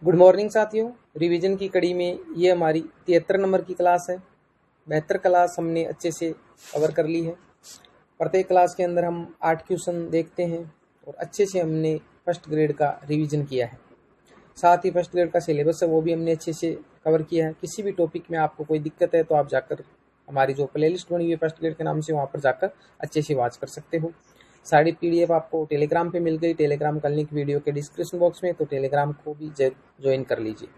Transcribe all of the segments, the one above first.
Good morning साथियों। Revision की कड़ी में ये हमारी 73 नंबर की क्लास है। 72 क्लास हमने अच्छे से कवर कर ली है। प्रत्येक क्लास के अंदर हम 8 क्वेश्चन देखते हैं और अच्छे से हमने फर्स्ट ग्रेड का रिवीजन किया है। साथ ही फर्स्ट ग्रेड का सिलेबस है वो भी हमने अच्छे से कवर किया है। किसी भी टॉपिक में आपको कोई दिक्कत है तो आप जाकर हमारी जो प्लेलिस्ट बनी हुई है फर्स्ट ग्रेड के नाम से, वहाँ पर जाकर अच्छे से वॉच कर सकते हो। सारी पीडीएफ आपको टेलीग्राम पे मिल गई। टेलीग्राम का लिंक वीडियो के डिस्क्रिप्शन बॉक्स में, तो टेलीग्राम को भी ज्वाइन कर लीजिए।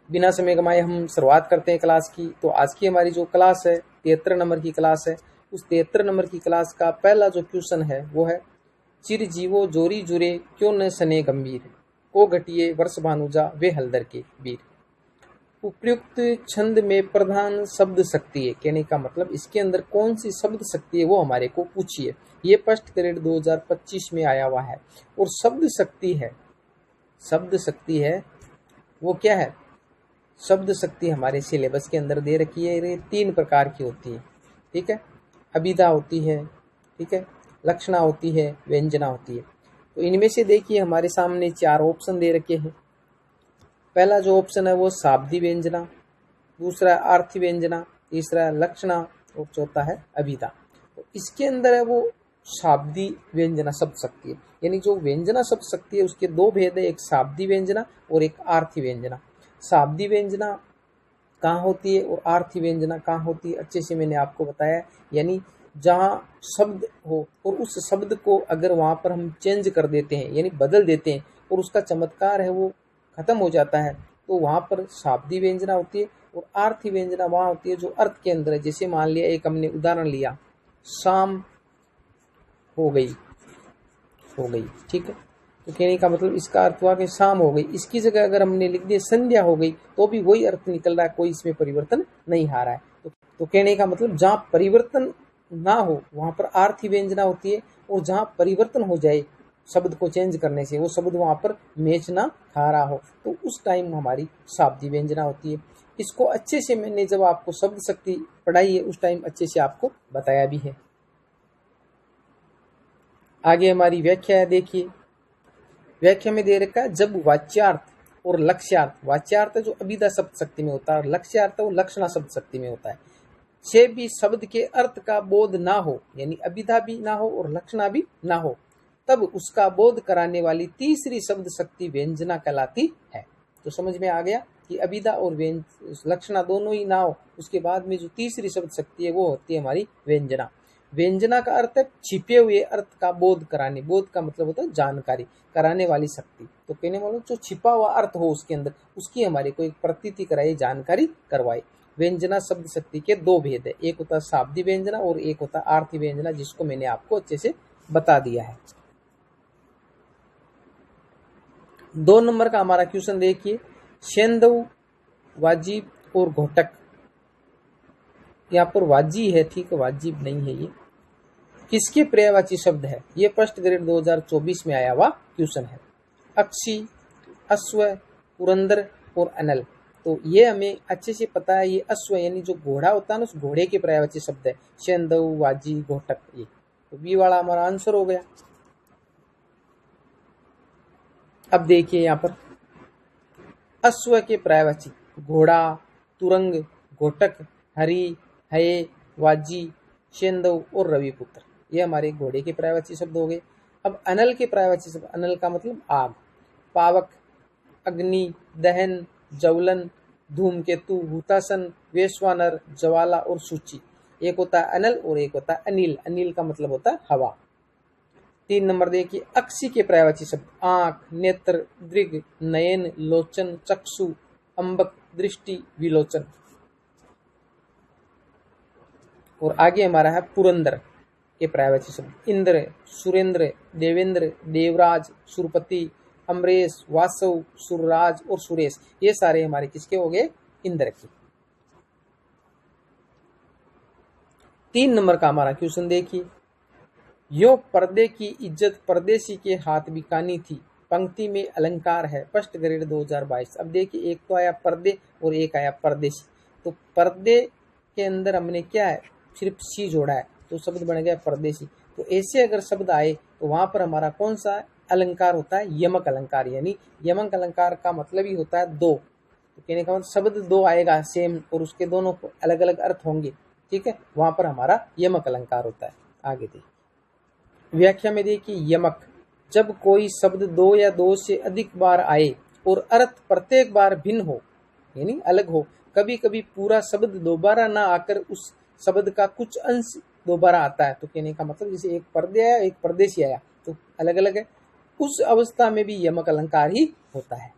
बिना समय गमाए हम शुरुआत करते हैं क्लास की। तो आज की हमारी जो क्लास है 73 नंबर की क्लास है। उस 73 नंबर की क्लास का पहला जो क्वेश्चन है वो है, चिर जीवो जोरी जुरे क्यों न सने गंभीर, को घटिए वर्ष भानुजा वे हलदर के वीर। उपयुक्त छंद में प्रधान शब्द शक्ति है। कहने का मतलब इसके अंदर कौन सी शब्द शक्ति है वो हमारे को पूछिए। ये फर्स्ट ग्रेड 2025 में आया हुआ है और शब्द शक्ति है वो क्या है? शब्द शक्ति हमारे सिलेबस के अंदर दे रखी है। ये 3 प्रकार की होती है, ठीक है। अभिधा होती है, ठीक है, लक्षणा होती है, व्यंजना होती है। तो इनमें से देखिए हमारे सामने 4 ऑप्शन दे रखे हैं। पहला जो ऑप्शन है वो शाब्दी व्यंजना, दूसरा अर्थी व्यंजना, तीसरा लक्षणा और चौथा है अभिधा। तो इसके अंदर है वो शाब्दी व्यंजना शब्द शक्ति है। यानी जो व्यंजना शब्द शक्ति है उसके 2 भेद है, एक शाब्दी व्यंजना और एक आर्थी व्यंजना। शाब्दी व्यंजना कहाँ होती है और आर्थी व्यंजना कहाँ होती है, अच्छे से मैंने आपको बताया। यानी जहाँ शब्द हो और उस शब्द को अगर वहां पर हम चेंज कर देते हैं यानी बदल देते हैं और उसका चमत्कार है वो खत्म हो जाता है, तो वहां पर शाब्दी व्यंजना होती है। और आर्थी व्यंजना वहां होती है जो अर्थ के अंदर है। जैसे मान लिया, एक हमने उदाहरण लिया, शाम हो गई, ठीक है। तो कहने का मतलब इसका अर्थ हुआ कि शाम हो गई। इसकी जगह अगर हमने लिख दिया संध्या हो गई तो भी वही अर्थ निकल रहा है, कोई इसमें परिवर्तन नहीं आ रहा है। तो कहने का मतलब जहाँ परिवर्तन ना हो वहां पर आर्थी व्यंजना होती है, और जहाँ परिवर्तन हो जाए शब्द को चेंज करने से, वो शब्द वहां पर मैच ना खा रहा हो, तो उस टाइम हमारी शाब्दी व्यंजना होती है। इसको अच्छे से मैंने जब आपको शब्द शक्ति पढ़ाई है उस टाइम अच्छे से आपको बताया भी है। आगे हमारी व्याख्या है, देखिए व्याख्या में दे रखा है, जब वाच्यार्थ और लक्ष्यार्थ, वाच्यार्थ जो अभिधा शब्द शक्ति में होता है और लक्ष्यार्थ वो लक्षणा शब्द शक्ति में होता है, से भी शब्द के अर्थ का बोध ना हो, यानी अभिधा भी ना हो और लक्षणा भी ना हो, तब उसका बोध कराने वाली तीसरी शब्द शक्ति व्यंजना कहलाती है। तो समझ में आ गया कि अभिधा और लक्षणा दोनों ही ना हो, उसके बाद में जो तीसरी शब्द शक्ति है वो होती है हमारी व्यंजना। व्यंजना का अर्थ है छिपे हुए अर्थ का बोध कराने। बोध का मतलब होता है जानकारी कराने वाली शक्ति। तो कहने वाला जो छिपा हुआ अर्थ हो उसके अंदर, उसकी हमारे को एक प्रतीति कराई, जानकारी करवाए। व्यंजना शब्द शक्ति के 2 भेद है, एक होता है शाब्दी व्यंजना और एक होता है आर्थी व्यंजना, जिसको मैंने आपको अच्छे से बता दिया है। 2 नंबर का हमारा क्वेश्चन देखिए, सेंधव, वाजिब और घोटक। यहाँ पर वाजी है, ठीक है, वाजिब नहीं है। ये किसके पर्यायवाची शब्द है? ये फर्स्ट ग्रेड 2024 में आया हुआ क्वेश्चन है। अक्षी, अश्व, पुरंदर और अनल। तो ये हमें अच्छे से पता है, ये अश्व यानी जो घोड़ा होता है ना, उस घोड़े के पर्यायवाची शब्द है सेंधव, वाजी, घोटक। ये तो बी वाला हमारा आंसर हो गया। अब देखिए यहाँ पर अश्व के पर्यायवाची घोड़ा, तुरंग, घोटक, हरि, हये, वाजी, सेंधव और रविपुत्र, ये हमारे घोड़े के पर्यायवाची शब्द हो गए। अब अनल के पर्यायवाची शब्द, अनल का मतलब आग, पावक, अग्नि, दहन, ज्वलन, धूमकेतु, हुतासन, वैश्वानर, ज्वाला और सूची। एक होता है अनल और एक होता है अनिल। अनिल का मतलब होता है हवा। 3 नंबर देखिए, अक्षी के पर्यायवाची शब्द आंख, नेत्र, दृग, नयन, लोचन, चक्षु, अंबक, दृष्टि, विलोचन। और आगे हमारा है पुरंदर के पर्यायवाची शब्द इंद्र, सुरेंद्र, देवेंद्र, देवराज, सुरपति, अमरेश, वासव, सुरराज और सुरेश। ये सारे हमारे किसके हो गए? इंद्र के। 3 नंबर का हमारा क्वेश्चन देखिए, यो पर्दे की इज्जत परदेसी के हाथ बिकानी थी, पंक्ति में अलंकार है, फर्स्ट ग्रेड 2022। अब देखिए एक तो आया पर्दे और एक आया परदेसी। तो पर्दे के अंदर हमने क्या है, सिर्फ सी जोड़ा है तो शब्द बन गया परदेसी। तो ऐसे अगर शब्द आए तो वहां पर हमारा कौन सा अलंकार होता है यमक अलंकार, यानी यमक अलंकार का मतलब ही होता है दो। तो कहने का मतलब शब्द दो आएगा सेम और उसके दोनों अलग अलग अर्थ होंगे, ठीक है, वहां पर हमारा यमक अलंकार होता है। आगे देखिए व्याख्या में देखिए यमक, जब कोई शब्द दो या दो से अधिक बार आए और अर्थ प्रत्येक बार भिन्न हो यानी अलग हो, कभी कभी पूरा शब्द दोबारा ना आकर उस शब्द का कुछ अंश दोबारा आता है। तो कहने का मतलब जैसे एक पर्दे आया एक परदेसी आया तो अलग अलग है, उस अवस्था में भी यमक अलंकार ही होता है।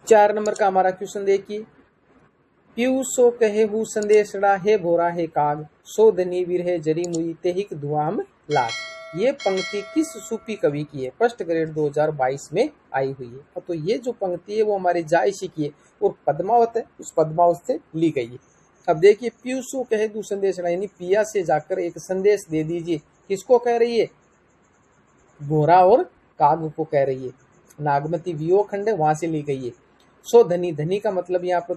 4 नंबर का हमारा क्वेश्चन देखिए, पीयू सो कहे हु संदेशड़ा है भोरा है काग, सो धनी वीर है जरी मुई तेहिक धुआम लाग। ये पंक्ति किस सूफी कवि की है? फर्स्ट ग्रेड 2022 में आई हुई है। तो ये जो पंक्ति है वो हमारे जायसी की है और पद्मावत है, उस पद्मावत से ली गई है। अब देखिए पीयू सो कहे दू संदेशड़ा यानी पिया से जाकर एक संदेश दे दीजिए, किसको कह रही है? भोरा और काग को कह रही है। नागमती वियोग खंड है वहां से ली गई है। सो धनी, धनी का मतलब यहाँ पर